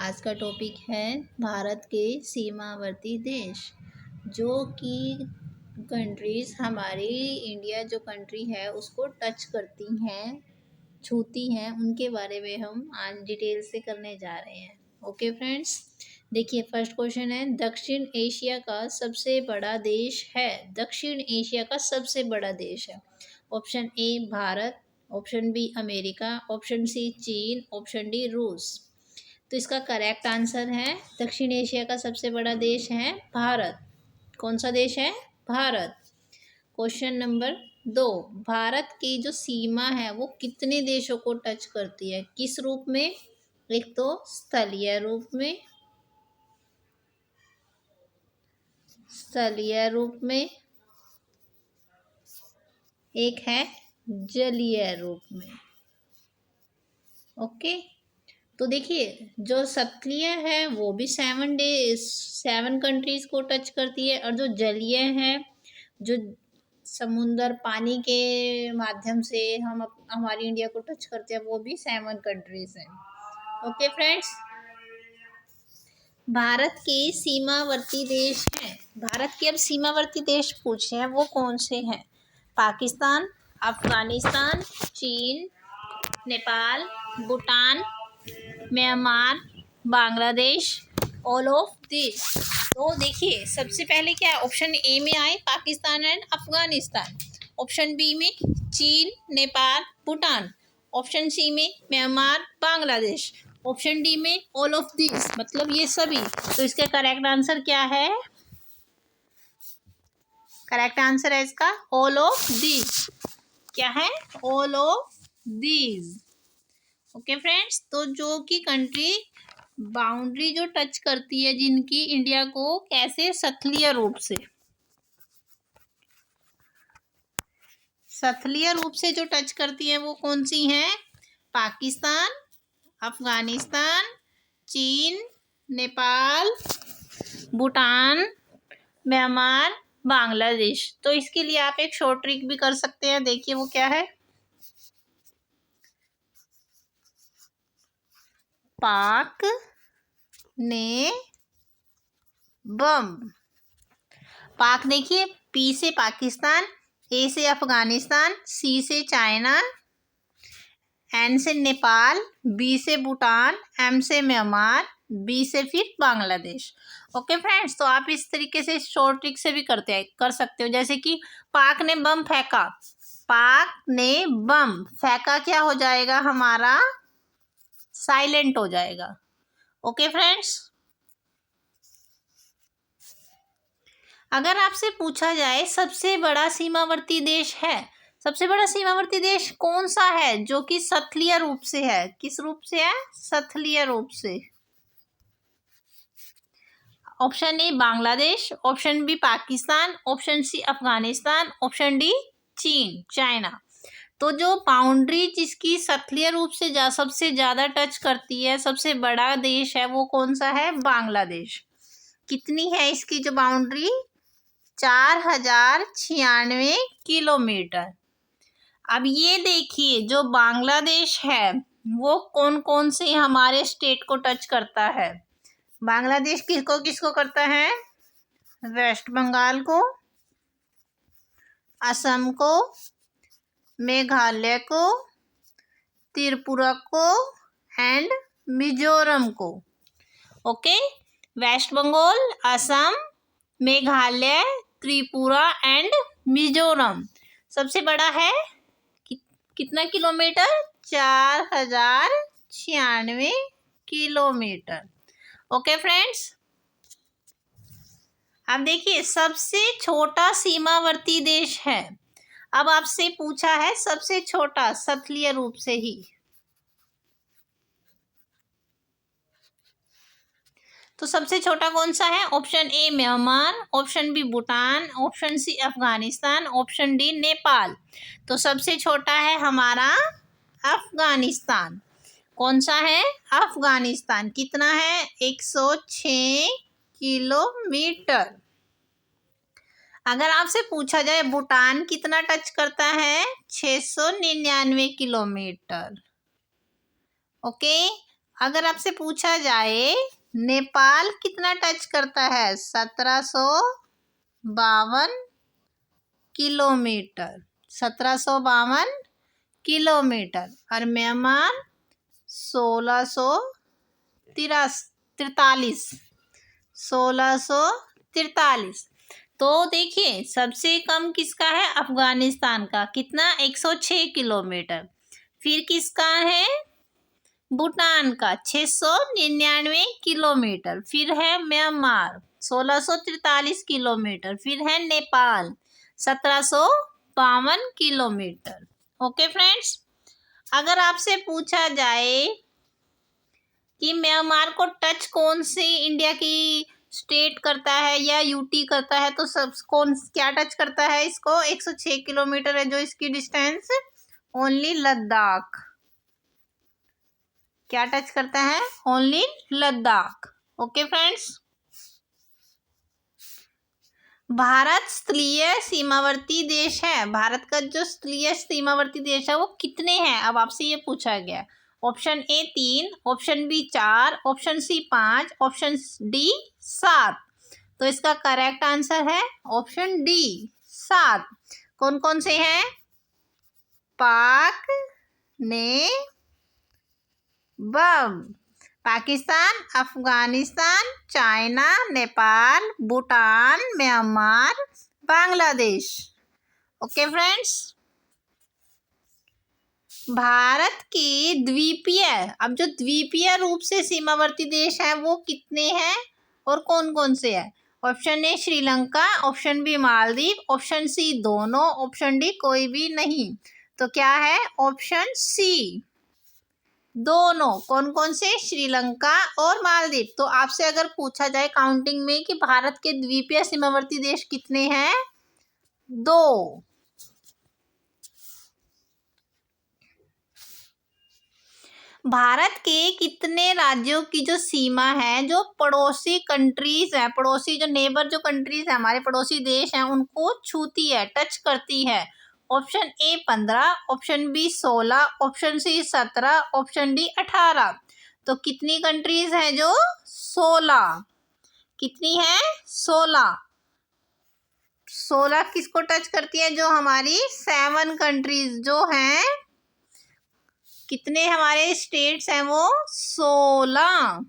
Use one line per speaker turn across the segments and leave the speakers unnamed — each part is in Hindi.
आज का टॉपिक है भारत के सीमावर्ती देश, जो कि कंट्रीज़ हमारी इंडिया जो कंट्री है उसको टच करती हैं, छूती हैं, उनके बारे में हम आज डिटेल से करने जा रहे हैं। ओके फ्रेंड्स, देखिए फर्स्ट क्वेश्चन है, दक्षिण एशिया का सबसे बड़ा देश है। दक्षिण एशिया का सबसे बड़ा देश है। Option A Bharat, option B America, option C चीन, ऑप्शन डी रूस। तो इसका करेक्ट आंसर है दक्षिण एशिया का सबसे बड़ा देश है भारत। कौन सा देश है? भारत। क्वेश्चन नंबर 2, भारत की जो सीमा है वो कितने देशों को टच करती है? किस रूप में? एक तो स्थलीय रूप में, एक है जलीय रूप में। ओके, तो देखिए जो स्थलीय है वो भी 7 कंट्रीज को टच करती है, और जो जलीय है, जो समुंदर पानी के माध्यम से हमारी इंडिया को टच करते हैं, वो भी 7 कंट्रीज हैं। ओके फ्रेंड्स, भारत के सीमावर्ती देश हैं। भारत के अब सीमावर्ती देश पूछे हैं, वो कौन से हैं? पाकिस्तान, अफगानिस्तान, चीन, Nepal, Bhutan, Myanmar, Bangladesh, all of this. तो देखिए सबसे पहले क्या है, ऑप्शन ए में आए Pakistan and Afghanistan, option B में चीन, नेपाल, भूटान, ऑप्शन सी में म्यांमार, बांग्लादेश, ऑप्शन डी में ऑल ऑफ दिस, मतलब ये सभी। तो इसका करेक्ट आंसर क्या है? करेक्ट आंसर है इसका ऑल ऑफ दिस। क्या है? All of this. Okay friends, तो जो कि कंट्री बाउंड्री जो टच करती है जिनकी इंडिया को, कैसे? स्थलीय रूप से, स्थलीय रूप से जो टच करती है वो कौन सी हैं? पाकिस्तान, अफगानिस्तान, चीन, नेपाल, भूटान, म्यांमार, बांग्लादेश। तो इसके लिए आप एक शॉर्ट ट्रिक भी कर सकते हैं। देखिए वो क्या है, पाक ने बम। पाक देखिए, पी से पाकिस्तान, ए से अफगानिस्तान, सी से चाइना, एन से नेपाल, बी से भूटान, एम से म्यांमार, बी से फिर बांग्लादेश। ओके फ्रेंड्स, तो आप इस तरीके से शॉर्ट ट्रिक से भी कर सकते हो। जैसे कि पाक ने बम फेंका, पाक ने बम फेंका, क्या हो जाएगा हमारा? साइलेंट हो जाएगा। ओके फ्रेंड्स, अगर आपसे पूछा जाए सबसे बड़ा सीमावर्ती देश है, सबसे बड़ा सीमावर्ती देश कौन सा है जो कि स्थलीय रूप से है? किस रूप से है? स्थलीय रूप से। Option A Bangladesh, option B Pakistan, option C Afghanistan, option D चीन, चाइना। तो जो बाउंड्री जिसकी स्थलीय रूप से सबसे ज्यादा टच करती है, सबसे बड़ा देश है, वो कौन सा है? बांग्लादेश। कितनी है इसकी जो बाउंड्री? 4096 किलोमीटर। अब ये देखिए जो बांग्लादेश है वो कौन कौन से हमारे स्टेट को टच करता है? बांग्लादेश किसको किसको करता है? वेस्ट बंगाल को, असम को, मेघालय को, त्रिपुरा को एंड मिजोरम को। Okay, West Bengal, Assam, Meghalaya, Tripura and Mizoram. सबसे बड़ा है कितना किलोमीटर? 4096 किलोमीटर। ओके फ्रेंड्स, अब देखिए सबसे छोटा सीमावर्ती देश है। अब आपसे पूछा है सबसे छोटा स्थलीय रूप से ही, तो सबसे छोटा कौन सा है? Option A Myanmar, option B Bhutan, option C Afghanistan, option D Nepal. तो सबसे छोटा है हमारा अफगानिस्तान। कौन सा है? अफगानिस्तान। कितना है? 106 किलोमीटर। अगर आपसे पूछा जाए भूटान कितना टच करता है? 699 किलोमीटर। ओके, अगर आपसे पूछा जाए नेपाल कितना टच करता है, 1752 किलोमीटर, 1752 किलोमीटर, और म्यांमार 1643, 1643। तो देखिए सबसे कम किसका है, अफगानिस्तान का, कितना, 106 किलोमीटर। फिर किसका है, भूटान का 699 किलोमीटर। फिर है म्यांमार 1643 किलोमीटर। फिर है नेपाल 1752 किलोमीटर। ओके फ्रेंड्स, अगर आपसे पूछा जाए कि म्यांमार को टच कौन सी इंडिया की स्टेट करता है या यूटी करता है, तो सब कौन क्या टच करता है इसको, 106 किलोमीटर है जो इसकी डिस्टेंस, ओनली लद्दाख। क्या टच करता है, only Ladakh. Okay friends, Bharat स्थलीय सीमावर्ती देश है। भारत का जो स्थलीय सीमावर्ती देश है वो कितने हैं, अब आपसे ये पूछा गया। Option A 3, option B 4, option C 5, option D 7। तो इसका करेक्ट आंसर है ऑप्शन डी 7। कौन कौन से हैं, पाक ने बम, Pakistan, Afghanistan, China, Nepal, Bhutan, Myanmar, Bangladesh. Okay friends, Bharat के द्वीपीय, अब जो द्वीपीय रूप से सीमावर्ती देश हैं वो कितने हैं और कौन कौन से हैं। Option A Sri Lanka, option B Maldives, option C दोनों, ऑप्शन डी कोई भी नहीं। तो क्या है, ऑप्शन सी दोनों। कौन कौन से, श्रीलंका और मालदीव। तो आपसे अगर पूछा जाए काउंटिंग में कि भारत के द्वीपीय सीमावर्ती देश कितने हैं, 2। भारत के कितने राज्यों की जो सीमा है, जो पड़ोसी कंट्रीज है, पड़ोसी जो नेबर जो कंट्रीज है, हमारे पड़ोसी देश हैं, उनको छूती है, टच करती है। Option A 15, option B 16, option C 17, option D 18। तो कितनी कंट्रीज हैं, जो 16। कितनी है, 16। 16 किसको टच करती है, जो हमारी 7 कंट्रीज जो हैं, कितने हमारे स्टेट्स हैं वो, 16।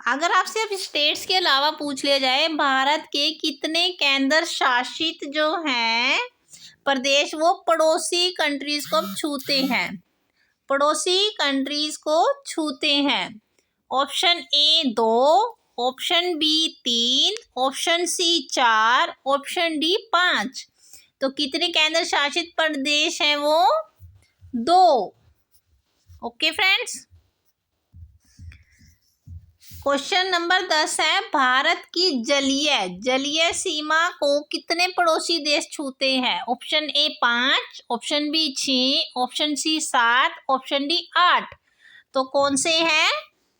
अगर आपसे अब स्टेट्स के अलावा पूछ लिया जाए भारत के कितने केंद्र शासित जो हैं प्रदेश, वो पड़ोसी कंट्रीज को छूते हैं, पड़ोसी कंट्रीज को छूते हैं। Option A 2, option B 3, option C 4, option D 5। तो कितने केंद्र शासित प्रदेश हैं वो, 2। ओके फ्रेंड्स, क्वेश्चन नंबर 10 है, भारत की जलीय सीमा को कितने पड़ोसी देश छूते हैं। Option A 5, option B 6, option C 7, option D 8। तो कौन से हैं,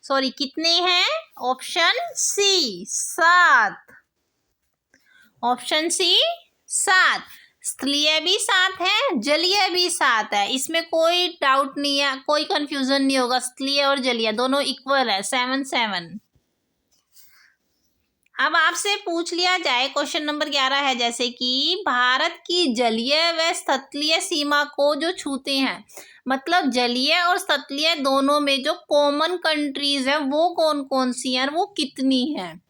सॉरी कितने हैं, ऑप्शन सी 7। Option C 7। स्थलीय भी 7 है, जलीय भी 7 है, इसमें कोई डाउट नहीं है, कोई कंफ्यूजन नहीं होगा। स्थलीय और जलीय दोनों इक्वल है, 7-7। अब आपसे पूछ लिया जाए क्वेश्चन नंबर 11 है, जैसे कि भारत की जलीय व स्थलीय सीमा को जो छूते हैं, मतलब जलीय और स्थलीय दोनों में जो कॉमन कंट्रीज है वो कौन कौन सी हैं, वो कितनी हैं।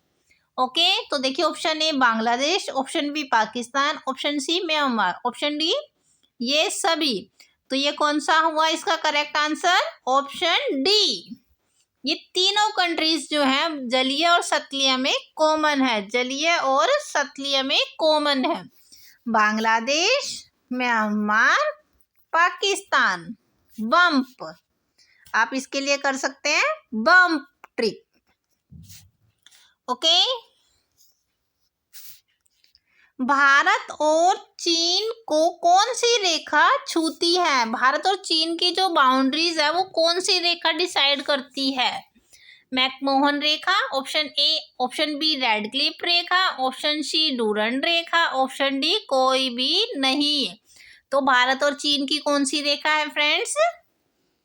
ओके, तो देखिए option A Bangladesh, option B Pakistan, option C Myanmar, option D ये सभी। तो ये कौन सा हुआ इसका करेक्ट आंसर, ऑप्शन डी। ये तीनों कंट्रीज जो हैं जलीय और सतलीय में कॉमन है, जलीय और सतलीय में कॉमन है। बांग्लादेश, म्यांमार, पाकिस्तान। बम्प, आप इसके लिए कर सकते हैं बम्प ट्रिक। ओके, भारत और चीन को कौन सी रेखा छूती है, भारत और चीन की जो बाउंड्रीज है वो कौन सी रेखा डिसाइड करती है। मैकमोहन रेखा, option A, option B Radcliffe रेखा, ऑप्शन सी डूरंड रेखा, ऑप्शन डी कोई भी नहीं। तो भारत और चीन की कौन सी रेखा है फ्रेंड्स?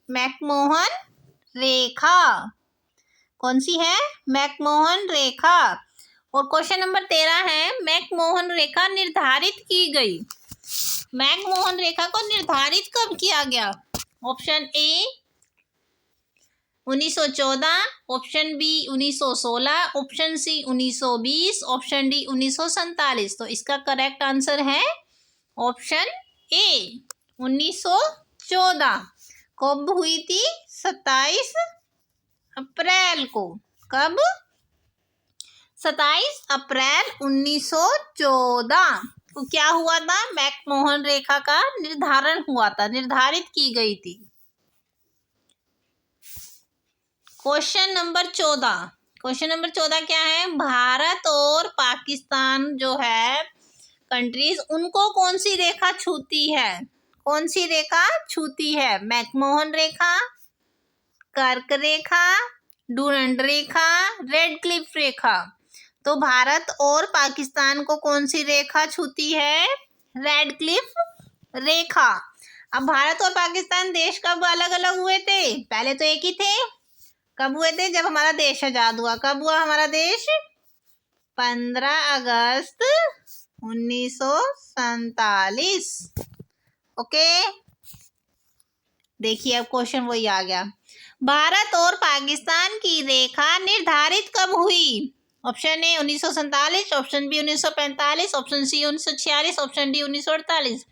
मैकमोहन रेखा। कौन सी है? मैकमोहन रेखा। और क्वेश्चन नंबर 13 है, मैकमोहन रेखा निर्धारित की गई। मैकमोहन रेखा को निर्धारित कब किया गया? Option A 1914, option B 1916, option C 1920, option D 1947। तो इसका करेक्ट आंसर है ऑप्शन ए 1914। कब हुई थी? 27 अप्रैल को। कब? 27 अप्रैल 1914 को क्या हुआ था? मैकमोहन रेखा का निर्धारण हुआ था, निर्धारित की गई थी। Question number 14। क्वेश्चन नंबर 14 क्या है? भारत और पाकिस्तान जो है कंट्रीज, उनको कौन सी रेखा छूती है? कौन सी रेखा छूती है? मैकमोहन रेखा, कर्क रेखा, डूरंड रेखा, रेड क्लिफ रेखा। तो भारत और पाकिस्तान को कौन सी रेखा छूती है? रेड क्लिफ रेखा। अब भारत और पाकिस्तान देश कब अलग अलग हुए थे? पहले तो एक ही थे। कब हुए थे? जब हमारा देश आजाद हुआ। कब हुआ हमारा देश? 15 अगस्त 1947। ओके, देखिए अब क्वेश्चन वही आ गया। भारत और पाकिस्तान की रेखा निर्धारित कब हुई? Option A 1947, option B 1945, option C 1946, option D 1948।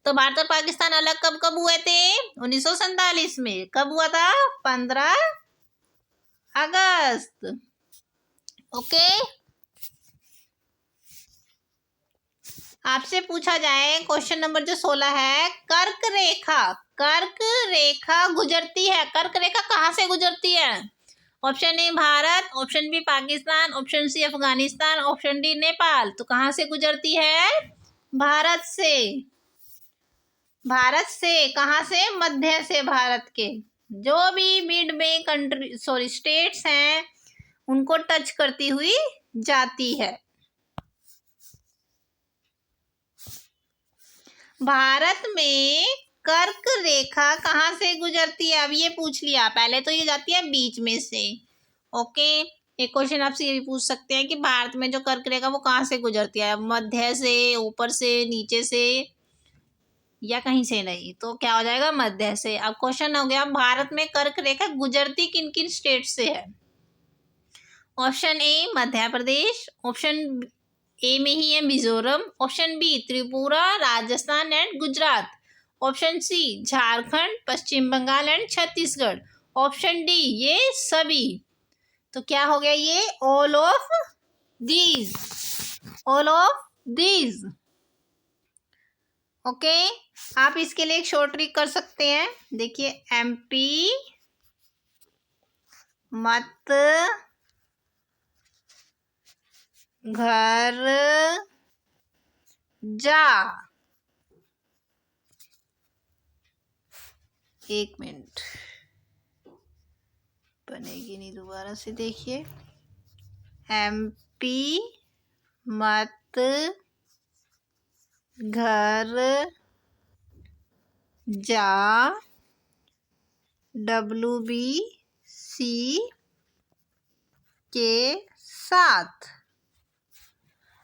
तो भारत और पाकिस्तान अलग कब कब हुए थे? 1947 में। कब हुआ था? 15 अगस्त। ओके, आपसे पूछा जाए क्वेश्चन नंबर जो 16 है, कर्क रेखा। कर्क रेखा गुजरती है, कर्क रेखा कहाँ से गुजरती है? Option A Bharat, option B Pakistan, option C Afghanistan, option D Nepal. तो कहाँ से गुजरती है? भारत से। भारत से कहाँ से? मध्य से। भारत के जो भी मिड में कंट्री स्टेट्स हैं उनको टच करती हुई जाती है। भारत में कर्क रेखा कहाँ से गुजरती है? अब ये पूछ लिया। पहले तो ये जाती है बीच में से। ओके, एक क्वेश्चन आपसे ये भी पूछ सकते हैं कि भारत में जो कर्क रेखा वो कहाँ से गुजरती है? मध्य से, ऊपर से, नीचे से, या कहीं से नहीं? तो क्या हो जाएगा? मध्य से। अब क्वेश्चन हो गया, भारत में कर्क रेखा गुजरती किन किन स्टेट से है? Option A Madhya Pradesh, option A में ही है Mizoram, option B Tripura, Rajasthan and Gujarat, option C Jharkhand, Paschim Bengal and Chhattisgarh, option D ये सभी। तो क्या हो गया ये? All of these. All of these. Okay, आप इसके लिए एक शॉर्ट ट्रिक कर सकते हैं। देखिए, एमपी मत घर जा। एक मिनट, बनेगी नहीं, दोबारा से देखिए। एमपी मत घर जा, WBC के साथ।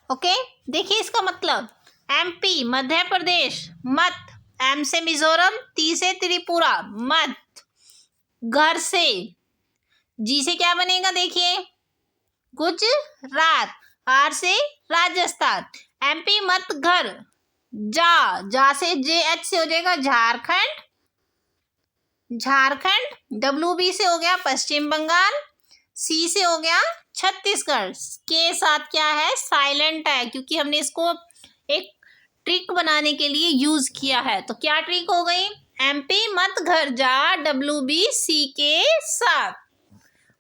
ओके, देखिए इसका मतलब, एमपी मध्य प्रदेश, मत एम से मिजोरम, टी से त्रिपुरा, मत घर से, जी से क्या बनेगा? देखिए गुजरात, आर से राजस्थान, एमपी मत घर जा, जा से JH से हो जाएगा झारखंड, झारखंड, WB से हो गया पश्चिम बंगाल, C से हो गया छत्तीसगढ़। के साथ क्या है? साइलेंट है, क्योंकि हमने इसको एक ट्रिक बनाने के लिए यूज किया है। तो क्या ट्रिक हो गई? एमपी मत घर जा, WBC के साथ।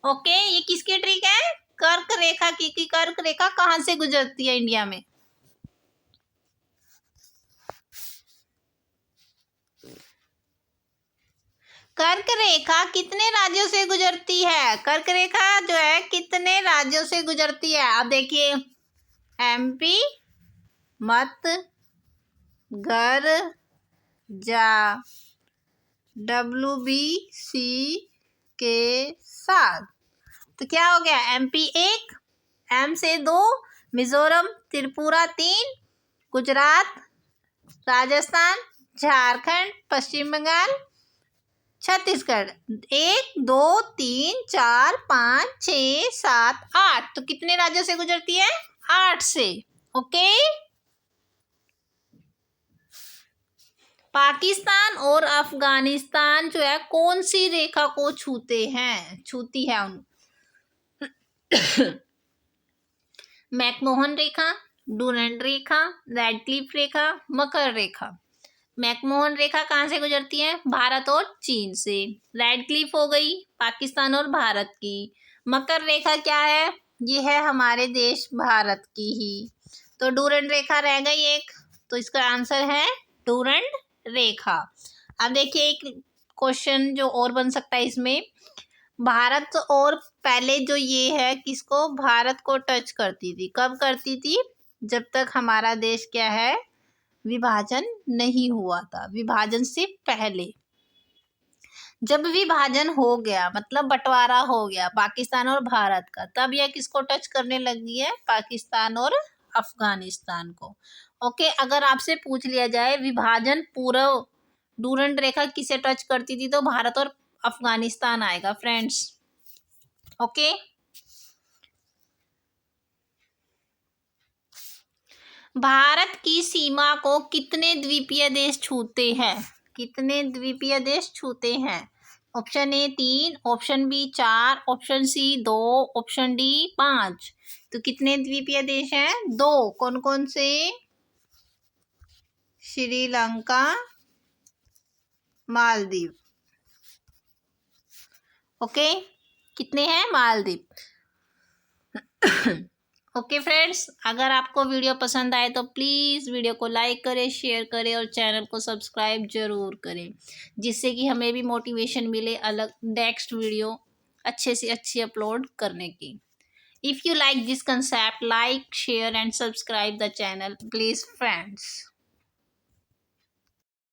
ओके, ये किसकी ट्रिक है? कर्क रेखा की। कर्क रेखा कहाँ से गुजरती है इंडिया में? कर्क रेखा कितने राज्यों से गुजरती है? कर्क रेखा जो है कितने राज्यों से गुजरती है? आप देखिए, एमपी मत घर जा WBC के साथ। तो क्या हो गया, MP 1, M से 2, मिजोरम त्रिपुरा 3, गुजरात, राजस्थान, झारखंड, पश्चिम बंगाल, छत्तीसगढ़। 1 2 3 4 5 6 7 8। तो कितने राज्यों से गुजरती है, 8 से। ओके। पाकिस्तान और अफगानिस्तान जो है कौन सी रेखा को छूती है उन मैकमोहन रेखा, डूरंड रेखा, रैडक्लिफ रेखा, मकर रेखा। मैकमोहन रेखा कहाँ से गुजरती है, भारत और चीन से। रैडक्लिफ हो गई पाकिस्तान और भारत की। मकर रेखा क्या है, ये है हमारे देश भारत की ही। तो डूरंड रेखा रह गई एक, तो इसका आंसर है डूरंड रेखा। अब देखिए एक क्वेश्चन जो और बन सकता है इसमें, भारत और पहले जो ये है किसको, भारत को टच करती थी, कब करती थी, जब तक हमारा देश क्या है, विभाजन नहीं हुआ था, विभाजन से पहले। जब विभाजन हो गया मतलब बंटवारा हो गया पाकिस्तान और भारत का, तब यह किसको टच करने लगी है, पाकिस्तान और अफगानिस्तान को। ओके, अगर आपसे पूछ लिया जाए विभाजन पूर्व डूरंड रेखा किसे टच करती थी, तो भारत और अफगानिस्तान आएगा फ्रेंड्स। ओके। भारत की सीमा को कितने द्वीपीय देश छूते हैं, कितने द्वीपीय देश छूते हैं। Option A 3, option B 4, option C 2, option D 5। तो कितने द्वीपीय देश हैं, 2। कौन कौन से, श्रीलंका, मालदीव। ओके, कितने हैं, मालदीव। ओके फ्रेंड्स, अगर आपको वीडियो पसंद आए तो प्लीज़ वीडियो को लाइक करें, शेयर करें और चैनल को सब्सक्राइब जरूर करें, जिससे कि हमें भी मोटिवेशन मिले अलग नेक्स्ट वीडियो अच्छे से अच्छी अपलोड करने की। If you like this concept, like, share and subscribe the channel please friends.